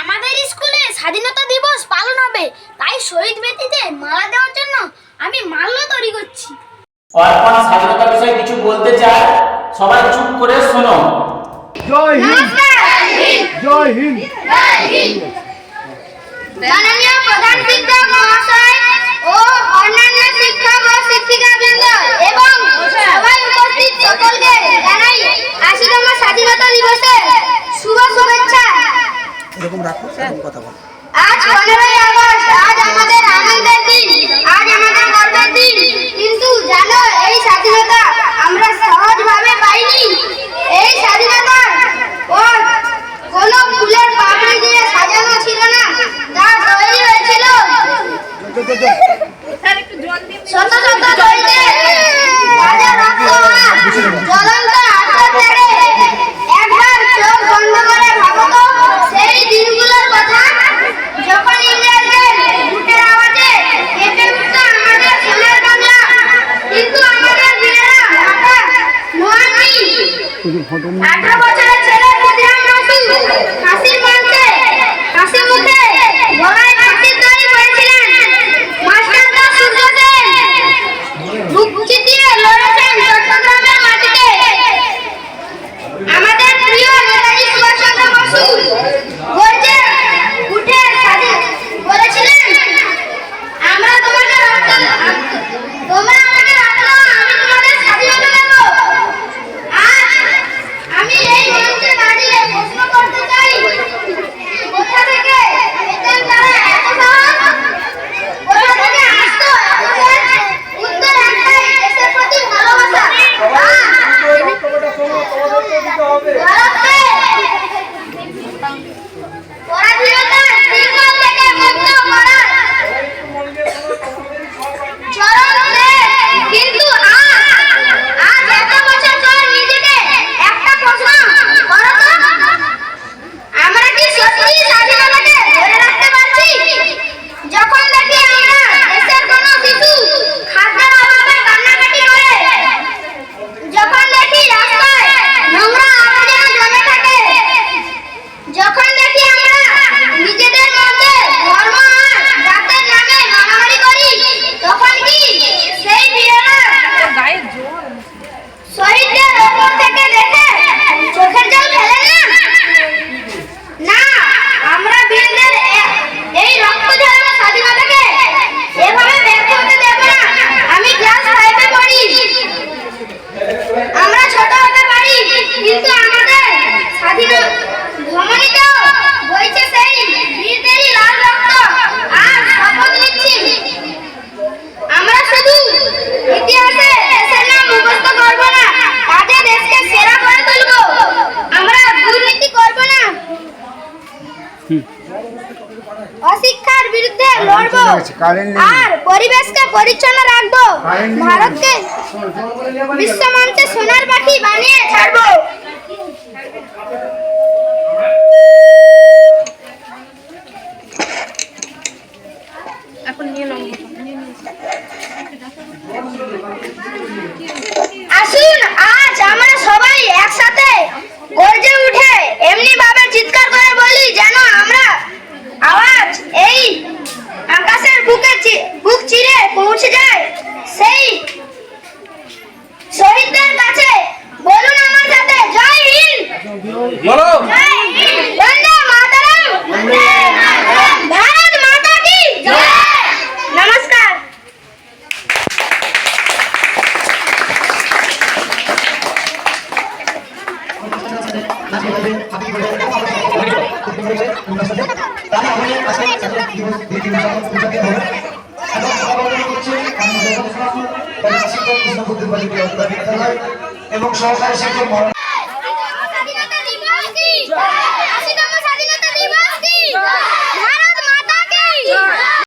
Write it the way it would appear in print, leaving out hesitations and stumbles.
আমাদের স্কুলে স্বাধীনতা দিবস পালন হবে, তাই শহীদ বেদিতে মালা দেওয়ার জন্য আমি মাল্য তৈরি করছি। অর্পণ স্বাধীনতা বিষয়ে কিছু বলতে চায়, সবাই চুপ করে শোনো। জয় হিন্দ, জয় হিন্দ। মাননীয় প্রধান শিক্ষক মহাশয় ও অন্যান্য শিক্ষক ও শিক্ষিকাবৃন্দ এবং সবাই উপস্থিত সকলকে জানাই ৮০তম স্বাধীনতা দিবসের শুভ শুভেচ্ছা। এরকম রাখো, এরকম কথা বলো। আজ 15ই আগস্ট, আজ আমাদের আনন্দের দিন, আজ আমাদের গর্বের দিন। কিন্তু জানো, এই স্বাধীনতা আমরা সহজভাবে পাইনি। এই স্বাধীনতার পর কোনো ফুলের পাপড়ি দিয়ে সাজানো ছিল না, তা তৈরি হয়েছিল শত শত শহীদের তাজা রক্ত আর জ্বলন্ত আত্মত্যাগে। একবার চোখ বন্ধ করে ভাবো তো সেই দিনগুলোর কথা, যখন ইংরেজদের বুটের আওয়াজে কেঁপে উঠত আমাদের সোনার বাংলা। কিন্তু আমাদের বীরেরা মাথা নোয়াননি। 18 বছরের ছেলে ক্ষুদিরাম বসু ফাঁসির মঞ্চে হাসি মুখে গলায় ফাঁসির দড়ি পড়েছিলেন। মাস্টারদা সূর্য সেন বুক চিতিয়ে লড়েছেন চট্টগ্রামের মাটিতে। আমাদের প্রিয় নেতাজি সুভাষচন্দ্র বসু গর্জে উঠে বলেছিলেন, আমরা তোমাকে রক্ত, তোমরা আমাকে রক্ত, আমি তোমাদের স্বাধীনতা দেব। আজ আমি এই মঞ্চে দাঁড়িয়ে প্রশ্ন করতে চাই, কোথা থেকে পেতেন তারা এত সাহস? কোথা থেকে আসতো এত তেজ? উত্তর একটাই, দেশের প্রতি ভালোবাসা। ভারতকে পরাধীনতার শৃঙ্খল থেকে মুক্ত করার চরম চেয়ে। কিন্তু আজ এত বছর পর নিজেকে একটা প্রশ্ন করো তো, আমরা কি সত্যি স্বাধীনতাকে ধরে রাখতে পারছি? যখন দেখি আমরা দেশের কোনো শিশু খাদ্যের অভাবে কান্নাকাটি করে, যখন দেখি রাস্তায় নোংরা আবর্জনা জমে থাকে, যখন দেখি আমরা নিজেদের মধ্যে ধর্ম আর জাতের নামে মারামারি করি, তখন কি সেই বীরেরা শহীদদের ওপর থেকে দেখে চোখের জল ফেলে না? না, আমরা বীরদের এই রক্ত ঝরানো স্বাধীনতাকে এভাবে ব্যর্থ হতে দেব না। আমি ক্লাস 5-এ পড়ি। আমরা ছোট হতে পারি, কিন্তু আমাদের স্বাধীনতা ধমনীতেও বইছে সেই বীরদেরই লাল রক্ত। আর শপথ নিচ্ছি, আমরা শুধু ইতিহাসে দেশের নাম মুখস্থ করব না, কাজে দেশকে সেরা করে তুলব। আমরা দুর্নীতি করব না, অশিক্ষার বিরুদ্ধে লড়ব আর পরিবেশকে পরিচ্ছন্ন রাখব। ভারতকে বিশ্বমঞ্চে সোনার পাখি বানিয়ে ছাড়ব। আসুন আজ আমরা সবাই একসাথে গর্জে উঠে এমনি ভাবে চিৎকার করে বলি যেন আমরা আওয়াজ এই আকাশের বুক চিরে পৌঁছে যায় সেই শহীদদের কাছে। বলুন আমার সাথে, জয় হিন্দ, বলো। জয় হিন্দ, বন্দে মাতরম, ভারত মাতা কি জয়। নমস্কার। এবং সহকারী শিক্ষক